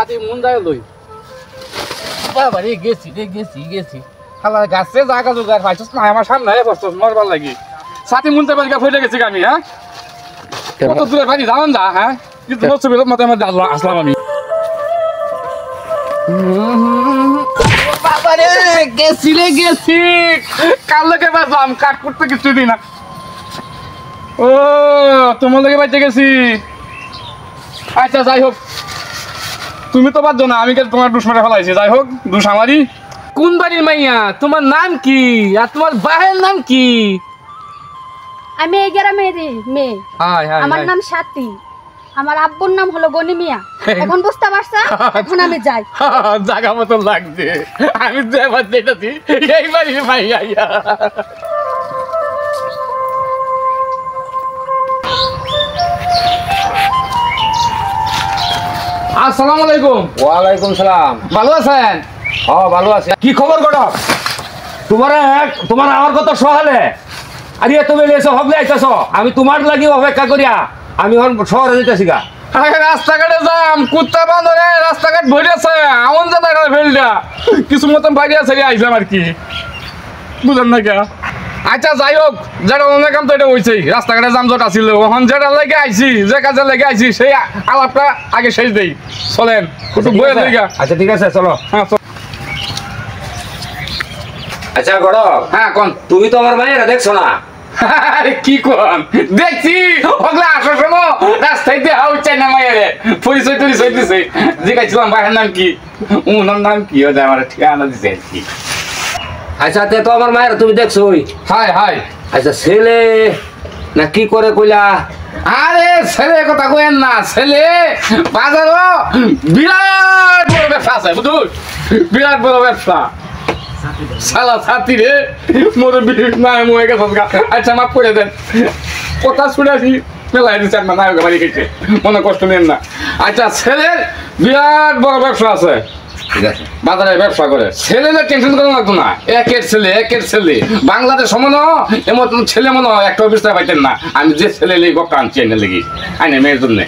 সাথে মন যায় লই বাবা রে গেছি খালা গাছে জায়গা জোগাড় পাইছস না আমার সামনে বসছস মরবার লাগি সাথে মন যাবার গা ফেলে গেছি আমি হ্যাঁ কত দূরে ভাই জানান যা হ্যাঁ কিন্তু নষ্ট বিরত মতে আমার আসলাম আমি বাবা রে গেছি কাল লোকে বাজাম কাট করতে কিছু দিন না ও তোমার লোকে বাইতে গেছি আচ্ছা যাই হোক তুমি তো বাদ না আমি তোমার দুষ মেরে ফেলাইছি যাই হোক দুষ আমারই কোন বাড়ির মাইয়া তোমার নাম কি আর তোমার বাহের নাম কি আমি এই গ্রামের মেয়ে আমার নাম সাথী আমার আব্বুর নাম হলো গনি মিয়া এখন বুঝতে পারছা এখন আমি যাই জায়গা মতো লাগছে আমি যে এবার দেখেছি এই বাড়ির মাইয়া আসসালামু আলাইকুম ওয়ালাইকুম সালাম ভালো আছেন হ্যাঁ ভালো আছি কি খবর গড়ক তোমার আমার কত সহালে আরে তুমি এসো হবলে আইতাছ আমি তোমার লাগি অপেক্ষা করিয়া আমি শহরে যেতেছি গা রাস্তাঘাটে যাম কুত্তা বান্ধরে রাস্তাঘাট ভরে আছে আমন জানা ফেলটা কিছু মতন বাইরে আছে আইসাম আর কি বুঝেন না কে আচ্ছা যাই হোক যেটা অনেক কাম তো এটা হয়েছেই রাস্তাঘাটে যানজট আসছিল ওখান যেটা লেগে আইছি যে কাজে লেগে আইছি সেই আলাপটা আগে শেষ দেই চলেন একটু বয়ে লেগা আচ্ছা ঠিক আছে চলো হ্যাঁ আচ্ছা গড়ক হ্যাঁ কোন তুমি তো আমার মায়েরা দেখছো না কি কোন দেখছি ওগুলো আসো শোনো রাস্তায় দেওয়া হচ্ছে না মায়ের পরিচয় দিছে জিজ্ঞাসছিলাম ভাইয়ের নাম কি উনার নাম কি ও আমার ঠিকানা দিছে আর কি আচ্ছা তে তো আমার মায়েরা তুমি দেখছো হাই আচ্ছা ছেলে না কি করে কইলা আরে ছেলে কথা কইেন না ছেলে বাজারও বিরাট বড় ব্যবসা আছে বুঝুন বিরাট বড় ব্যবসা সালা সাথী রে মোর বিরাট নাই মরে গেছে আচ্ছা মাফ করে দেন কথা শুনেছি মেলাই দিচ্ছে একটা নায়ক বাড়ি গেছে মনে কষ্ট নেন না আচ্ছা ছেলের বিরাট বড় ব্যবসা আছে ঠিক আছে বাজারে ব্যবসা করে ছেলেদের টেনশন করা লাগতো না একের ছেলে বাংলাদেশ সমান এমন ছেলে মনে হয় একটা অফিসটা পাইতেন না আমি যে ছেলে লেগে বক্কা আনছি এনে লেগে আইনে মেয়ের জন্য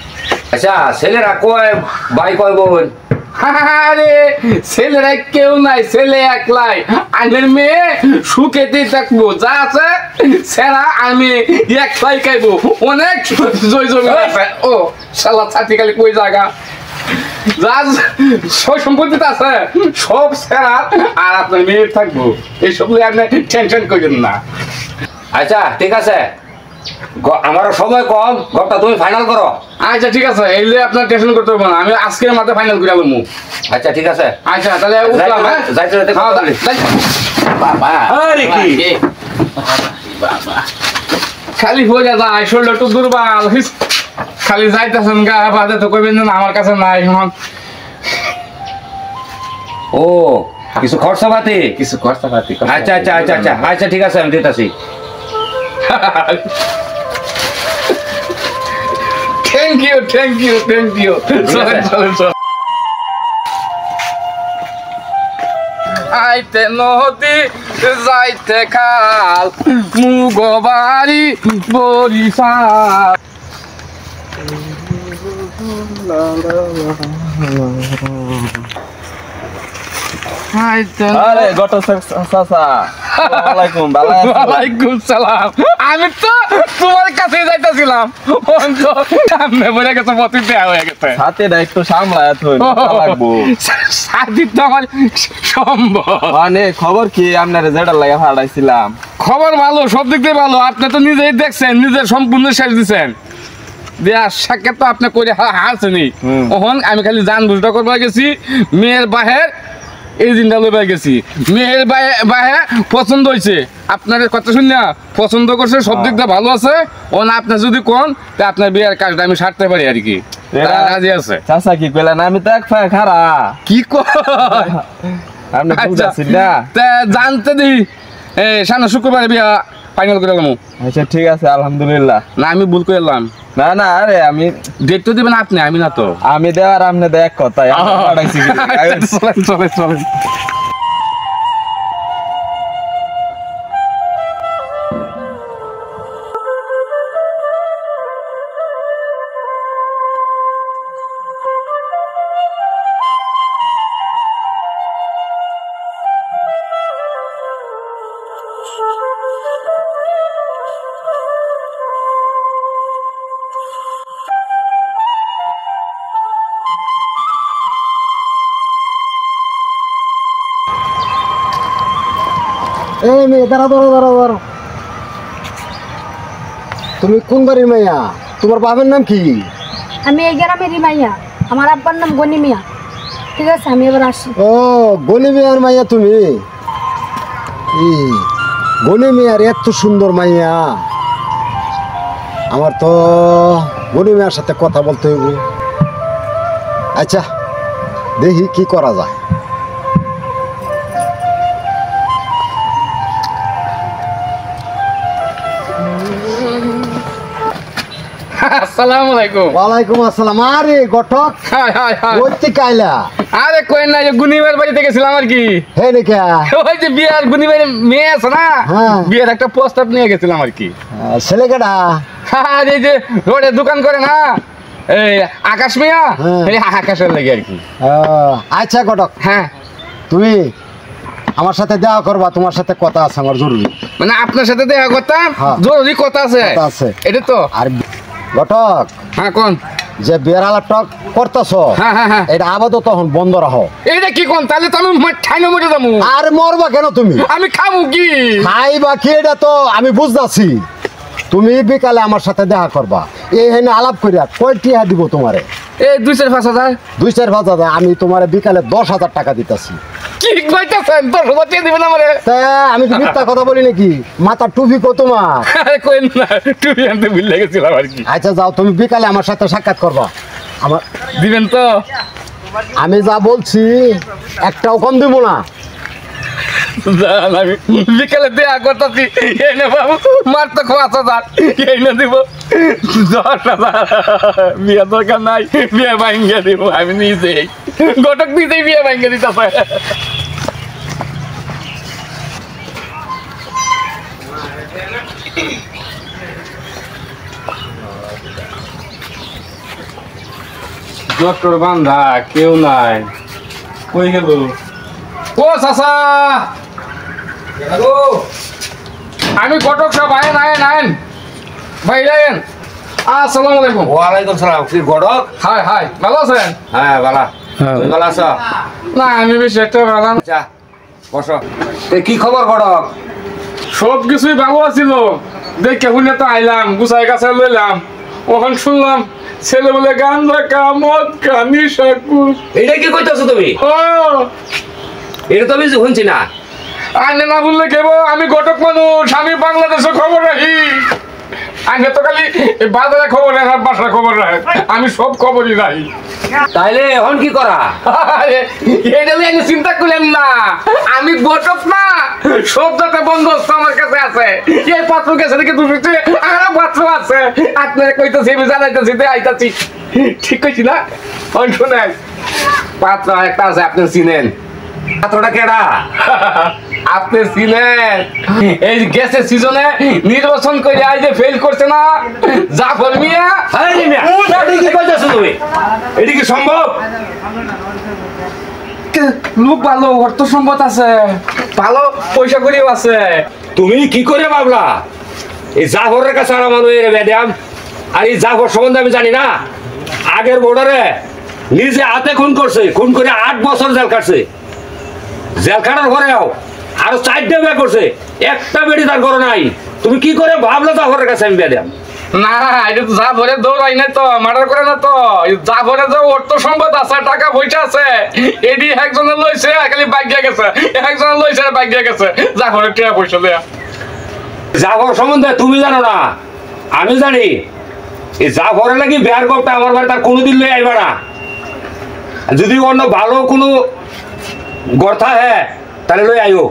আচ্ছা ছেলেরা কয় ভাই কয় বোন আরে ছেলেরা কেউ নাই ছেলে একলাই আইনের মেয়ে সুখেতেই থাকবো যা আছে সেরা আমি একলাই খাইবো অনেক জয় জমি আছে ও শালা ছাতি খালি কই জায়গা যা সম্পত্তিতে আছে সব সেরা আর আপনার মেয়ে থাকবো এইসব আপনি টেনশন করেন না আচ্ছা ঠিক আছে আমারও সময় কম ঘরটা তুমি ফাইনাল করো আচ্ছা ঠিক আছে এইলে আপনার টেনশন করতে হবে না আমি আজকের মাথায় ফাইনাল করে আলমু আচ্ছা ঠিক আছে আচ্ছা তাহলে উঠলাম হ্যাঁ যাইতে যাইতে বাবা আরে কি বাবা খালি হয়ে যায় শরীরটা একটু দুর্বল খালি যাইতেছেন গা বাদে তো কইবেন না আমার কাছে নাই এখন ও কিছু খরচা পাতি আচ্ছা আচ্ছা আচ্ছা আচ্ছা আচ্ছা ঠিক আছে আমি দিতেছি থ্যাংক ইউ চলেন আইতে নদী যাইতে খাল মুগবাড়ি বরিশাল আরে গত চাচা ওয়ালাইকুম ওয়ালাইকুম সালাম আমি তো তোমার কাছে যাইতাছিলাম অন্ত সামনে বলে গেছে মতি দেয়া হয়ে গেছে সাথে দায়িত্ব সামলায় থই লাগবো সাথে তো আমার সম্ভব মানে খবর কি আপনার যেটা লাগা ফাড়াইছিলাম খবর ভালো সব দিক দিয়ে ভালো আপনি তো নিজেই দেখছেন নিজের সম্পূর্ণ শেষ দিচ্ছেন দেয়া সাক্ষাৎ তো আপনি করে হাসেনি ওহন আমি খালি জান বুঝটা করবার গেছি মেয়ের বাহের এই দিনটা লইবার গেছি মেয়ের বাহে পছন্দ হয়েছে আপনার কথা শুন না পছন্দ করছে সব দিক দিয়ে ভালো আছে ও না আপনি যদি কোন তা আপনার বিয়ের কাজটা আমি সারতে পারি আর কি রাজি আছে চাচা কি কইলা না আমি তো এক পায়ে খারা কি কয় আপনি বুঝাছেন না তা জানতে দিই সামনে শুক্রবারে বিয়া ফাইনাল করে গেলাম আচ্ছা ঠিক আছে আলহামদুলিল্লাহ না আমি ভুল করে এলাম না না আরে আমি ডেট তো দিবেন আপনি আমি না তো আমি দেওয়ার আপনি দেখ কথাই চলেন এই মেয়ে দাঁড়া দাঁড়া দাঁড়া দাঁড়া, তুমি কোন বাড়ির মাইয়া? তোমার বাবার নাম কি? আমি এই গ্রামেরই মাইয়া, আমার আব্বার নাম গনি মিয়া। ঠিক আছে, আমি এবার আসি। ও গনি মিয়ার মাইয়া তুমি? গনি মিয়ার এত সুন্দর মাইয়া, আমার তো গনি মিয়ার সাথে কথা বলতে হইব। আচ্ছা দেখি কি করা যায়। আসসালামু আলাইকুম। ওয়ালাইকুম আসসালাম। আরে ঘটক, হাই হাই হাই। কইতে কাইলা? আরে কই না, যে গুনিমের বাড়িতে গেছিলাম আর কি। হে নেকা ওই যে বিয়ার গুনিমের মেয়ে আছে না, হ্যাঁ। বিয়ের একটা প্রস্তাব নিয়ে গেছিলাম আর কি। ছেলে কেডা? আর এই যে রোডে দোকান করে না, এই আকাশ মিয়া, হ্যাঁ। এই আকাশের লাগে আর কি। আচ্ছা ঘটক, হ্যাঁ, তুমি আমার সাথে দেখা করবা, তোমার সাথে কথা আছে আমার জরুরি। মানে আপনার সাথে দেখা করতাম, হ্যাঁ। জরুরি কথা আছে। কথা আছে। এটা তো আর ঘটক, হ্যাঁ কোন যে বেড়ালা টক করতেছ, হ্যাঁ হ্যাঁ হ্যাঁ, এটা আপাতত তখন বন্ধ রাখো। এইটা কি কোন? তাহলে তো আমি ঠাইনে মরে যাবো। আর মরবা কেন তুমি? আমি খাবো কি? খাইবা কি এটা তো আমি বুঝতেছি। তুমি বিকালে আমার সাথে দেখা করবা, এই হেনে আলাপ করিয়া কয় টিয়া দিব তোমারে? এই 2-5,000। 2-4,000। আমি তোমারে বিকালে 10,000 টাকা দিতেছি। কি কইতাছেন? 10,000 টাকা দিবেন আমারে? তা আমি তো মিথ্যা কথা বলি নাকি? মাথা টুপি কো তোমার? আরে কই না, টুপি আনতে ভুলে গেছিলাম আর কি। আচ্ছা যাও, তুমি বিকালে আমার সাথে সাক্ষাৎ করবা। আমার দিবেন তো? আমি যা বলছি একটাও কম দিব না। জান, আমি বিকেলে দেয়া করতেছি, এই নে বাবু, মার তো 5,000, এই না দিব 10,000। বিয়ে দরকার নাই, বিয়ে ভাঙ্গে দিব আমি নিজেই। ঘটক নিজেই বিয়ে ভাঙ্গে দিতেছে। ডক্টর বান্ধা কেউ নাই, কই গেল? ও চাচা, আমি ঘটক সব আইন আইন আইন ভাই আইন। আসসালামু আলাইকুম। ওয়ালাইকুম সালাম। কি গড়ক? হাই হাই, ভালো আছেন? হ্যাঁ বালা। তুমি ভালো আছো? না, আমি বেশি একটা ভালো না। আচ্ছা বসো। কি খবর গড়ক? সব কিছুই ভালো আছিল, দেখে শুনে তো আইলাম, গুছাই গাছে লইলাম। ওখান শুনলাম ছেলে বলে গান রাখা, মদ খা, নিশা কুস। এটা কি কইতাছো তুমি? ও এটা তো আমি শুনছি না। আইনে না বললে কেব, আমি ঘটক মানুষ, আমি বাংলাদেশের খবর রাখি। আইনে তো খালি এই বাজারে খবর রাখা, বাসার খবর রাখে, আমি সব খবরই রাখি। তাইলে এখন কি করা? এটা নিয়ে আমি চিন্তা করলাম না, আমি ঘটক না, সব যাতে বন্দোবস্ত আমার কাছে আছে। এই পাত্র গেছে দেখে দুটো আরো পাত্র আছে, আপনারা কইতেছি আমি জানাইতেছি, আইতাছি। ঠিক কইছি না? শুনেন, পাত্র একটা আছে, আপনি চিনেন? পাত্রটা কেডা? আপনি ছিলেন এই গ্যাসের সিজনে নির্বাচন করে আই যে ফেল করছে না জাফর মিয়া। আরে মিয়া, এটা কি কইতাছো তুমি? এটা কি সম্ভব? লোক ভালো, অর্থ সম্পদ আছে, ভালো পয়সা করিও আছে। তুমি কি করে ভাবলা এই জাফরের কাছে আর আমার ম্যাডাম? আর এই জাফর সম্বন্ধে আমি জানি না। আগের বর্ডারে নিজে হাতে খুন করছে, খুন করে 8 বছর জেল কাটছে। জেল কাটার পরেও আরো 4টা বিয়ে করছে, একটা বেটি তার ঘরে নাই। তুমি কি করে ভাবলা জাফরের কাছে আমি ম্যাডাম? না, এটা তো জাফরে দৌড়াই না তো, মার্ডার করে না তো। জাফরে যে অর্থ সম্পদ আছে, টাকা পয়সা আছে, এটি একজনের লইছে খালি বাগিয়া গেছে, একজনের লইছে বাগিয়া গেছে। জাফরের টাকা পয়সা দেয়া জাফর সম্বন্ধে তুমি জানো না, আমি জানি। এই জাফরের লাগি বিয়ার গপটা আমার বাড়ি তার কোনোদিন লই আইবা না। যদি অন্য ভালো কোনো গর্থা হ্যাঁ তাহলে লই আইও।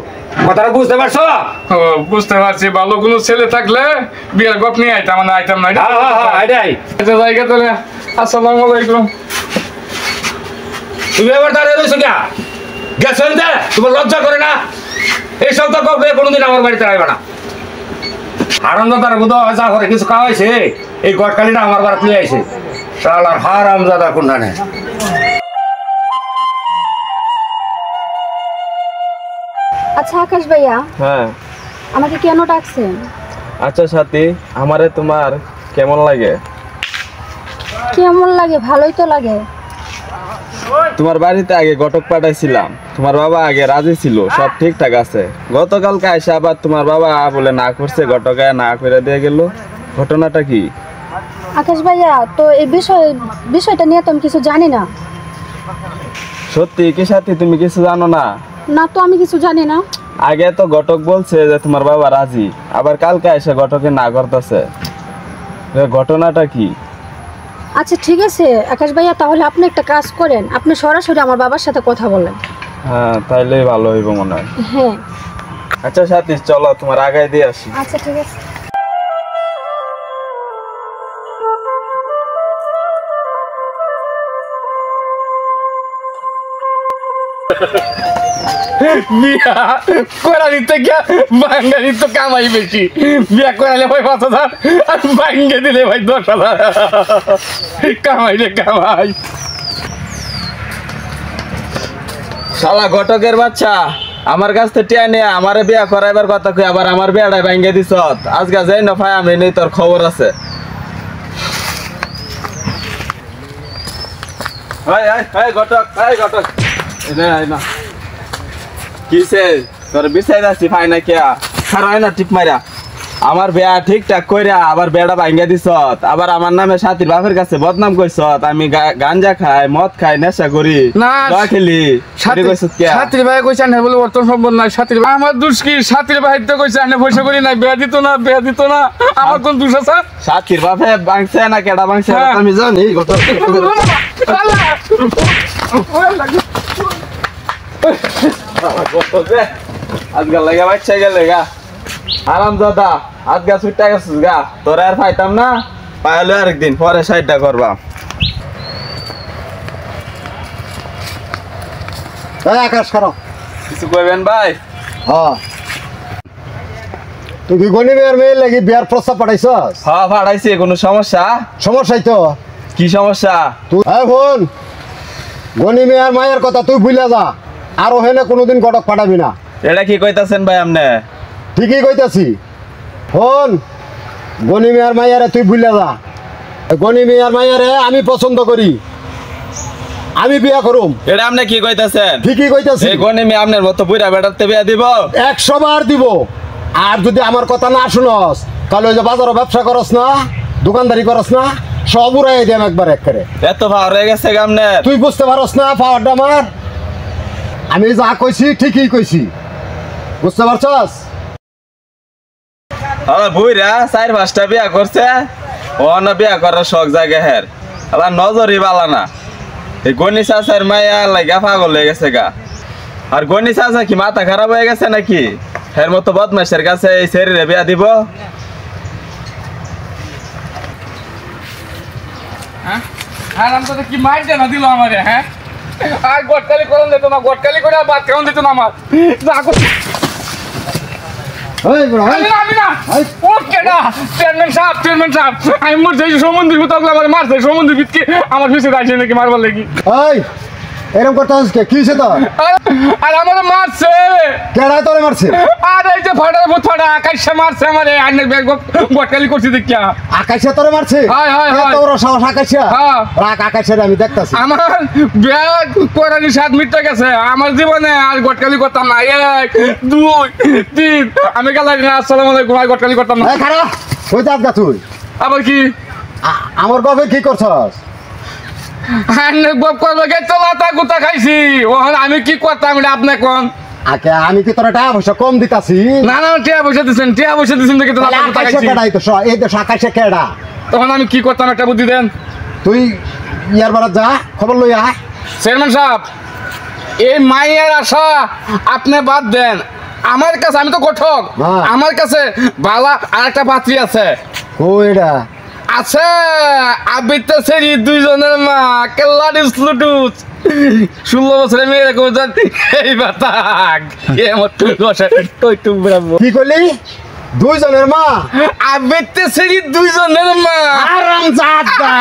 কথাটা বুঝতে পারছো? ও, বুঝতে পারছি। ভালো কোনো ছেলে থাকলে বিয়ের গপ নিয়ে আইতাম, না আইতাম না। হ্যাঁ হ্যাঁ হ্যাঁ, এটাই। আচ্ছা জায়গা তাহলে। আসসালামু আলাইকুম। তুমি এবার দাঁড়িয়ে রয়েছো কে? গেছো দে, তোমার লজ্জা করে না? এই সব তো গপ কোনোদিন আমার বাড়িতে আইবা না। আনন্দ তার বোধ হয় যা করে কিছু খাওয়াইছে, এই গটকালিটা আমার বাড়িতে নিয়ে আইছে। শালার হারামজাদা কোনখানে। আচ্ছা আকাশ ভাইয়া, হ্যাঁ আমাকে কেন ডাকছেন? আচ্ছা সাথী, আমারে তোমার কেমন লাগে? কেমন লাগে? ভালোই তো লাগে। তোমার বাড়িতে আগে ঘটক পাঠাইছিলাম, তোমার বাবা আগে রাজি ছিল, সব ঠিকঠাক আছে। গতকালকে আইসা আবার তোমার বাবা বলে না করছে, ঘটকে না করে দিয়ে গেল। ঘটনাটা কি? আকাশ ভাইয়া, তো এই বিষয়টা নিয়ে তো আমি কিছু জানি না। সত্যি কি সাথী, তুমি কিছু জানো না? না তো, আমি কিছু জানি না। আগে তো ঘটক বলছে যে তোমার বাবা রাজি, আবার কালকে এসে ঘটকে না করতেছে। ঘটনাটা কি? আচ্ছা ঠিক আছে আকাশ ভাইয়া, তাহলে আপনি একটা কাজ করেন, আপনি সরাসরি আমার বাবার সাথে কথা বলেন। হ্যাঁ, তাইলেই ভালো হইব মনে হয়। হ্যাঁ আচ্ছা সাথী, চলো তোমার আগায় দিয়ে আসি। আচ্ছা ঠিক আছে। বিয়া করালি থেকে বাঙালি তো কামাই বেশি। বিয়া করালে ভাই 5,000 আর বাঙ্গে দিলে ভাই 10,000। কামাই রে কামাই। শালা ঘটকের বাচ্চা, আমার কাছ থেকে টিয়া নিয়ে আমারে বিয়া করাইবার কথা কই আবার আমার বিয়াটা ভাঙ্গে দিছ। আজকে যাই না ভাই, আমি নেই, তোর খবর আছে। ঘটক, ঘটক, না কিসে তোর বিচাই যাচ্ছি ফাই না কিয়া খারাই না টিপ মারা। আমার বিয়া ঠিকঠাক কইরা আবার বেড়া ভাঙ্গা দিছ, আবার আমার নামে সাথীর বাপের কাছে বদনাম কইছ। আমি গাঞ্জা খাই, মদ খাই, নেশা করি, না খেলি। সাথীর ভাই কইছে না বলে বর্তমান সম্ভব নাই। সাথীর ভাই আমার দোষ কি? সাথীর ভাই তো কইছে না পয়সা করি নাই, বিয়া দিত না, বিয়া দিত না। আমার কোন দোষ আছে? সাথীর বাপে ভাঙছে না কেডা ভাঙছে আমি জানি। আজকাল লাগে বাচ্চা গেলে গা আরাম দাদা, আজকা ছুটটা গেছিস গা, তোরা আর পাইতাম না, পাইলে আরেকদিন পরে সাইডটা করবা। আকাশ খারাপ কিছু কইবেন ভাই? হ্যাঁ, তুই কি গনিবের মেয়ে লাগি বিয়ার প্রস্তাব পাঠাইছস? হ্যাঁ পাঠাইছি। কোনো সমস্যা? সমস্যাই তো। কি সমস্যা? তুই বোন, গনি মেয়ার মায়ের কথা তুই ভুলে যা, আর ওখানে কোনোদিন ঘটক পাঠাবি না। এটা কি কইতাছেন ভাই আপনি? ঠিকই কইতাছি। ফোন, গনি মেয়ার মায়ের তুই ভুলে যা। গনি মেয়ার মায়ের আমি পছন্দ করি, আমি বিয়া করুম। এটা আপনি কি কইতাছেন? ঠিকই কইতাছি। এই গনি মে আপনার মতো বুইড়া বেড়াতে বিয়া দিব? 100 বার দিব। আর যদি আমার কথা না শুনস, তাহলে ওই যে বাজারে ব্যবসা করস না, দোকানদারি করস না, সব উড়াই দিম একবার একবারে। এত ভার হয়ে গেছে গামনে? তুই বুঝতে পারস না পাওয়ারটা আমার? আমি যা কইছি ঠিকই কইছি, বুঝতে পারছস? আমার বুইড়া 4-5টা বিয়া করছে, ও না বিয়া করার শখ জায়গা হের। আবার নজরই বালা না। এই গনি চাচার মায়া লাগা পাগল হয়ে গেছে গা। আর গনি চাচা কি মাথা খারাপ হয়ে গেছে নাকি? হের মতো বদমাইশের কাছে এই শরীরে বিয়া দিব? হ্যাঁ, আরাম তো কি মাইর দেনা দিল আমারে। হ্যাঁ, আর গটকালি করন দিত না, গটকালি করে আর ভাত খাওন দিত না আমার। এই বড়, এই, আমি না ওকে না। চেয়ারম্যান সাহেব, আমি মরছি সমুদ্র ভিতরে আমার মারছে। সমুদ্র ভিতকে আমার পিছিয়ে আসছে নাকি মারবার লাগি। এই এরকম করতে হচ্ছে কি হইছে তোর? আর আমার মারছে। কেডা তোরে মারছে? আর এই যে ফাটার ভূত ফাটা আকাশে মারছে আমারে। আইনে ব্যাগ গটকালি করছি দেখিয়া। আকাশে তোরে মারছে? হয়, হয়, হয়। তোর সাহস আকাশে? হ্যাঁ। রাখ আকাশের আমি দেখতাছি। আমার ব্যাগ করানি 7 মিনিট গেছে। আমার জীবনে আর গটকালি করতাম না। 1 2 3 আমি গেলাম। আসসালামু আলাইকুম। আর গটকালি করতাম না। এই খারাপ কই যাস গা তুই? আবার কি আমার বাপে কি করছস? আইনে গপ করবে গে চলাতা গুতা খাইছি। ওখানে আমি কি করতাম এটা আপনি কোন? আকে আমি কি তোরা টাকা পয়সা কম দিতাছি? না না, টিয়া বসে দিচ্ছেন দেখে তো লাতা গুতা আকাশে খাইছি। কেডাই তো এই দেশ আকাশে কেডা? তখন আমি কি করতাম একটা বুদ্ধি দেন। তুই ইয়ার বাড়া যা, খবর লই আয়। চেয়ারম্যান সাহেব, এই মাইয়ের আশা আপনি বাদ দেন। আমার কাছে, আমি তো গঠক, হ্যাঁ। আমার কাছে বালা আর একটা পাত্রী আছে। কই এটা? আছে আবিতে সেরি 2 জনের মা কেল্লাডি স্লুটুস 16 বছরের মেয়ে কো জান এই বাতাক কেমন রসে টই টুক ব্রাভো। কি কইলি? 2 জনের মা? আবিতে সেরি 2 জনের মা। আরাম জাদা।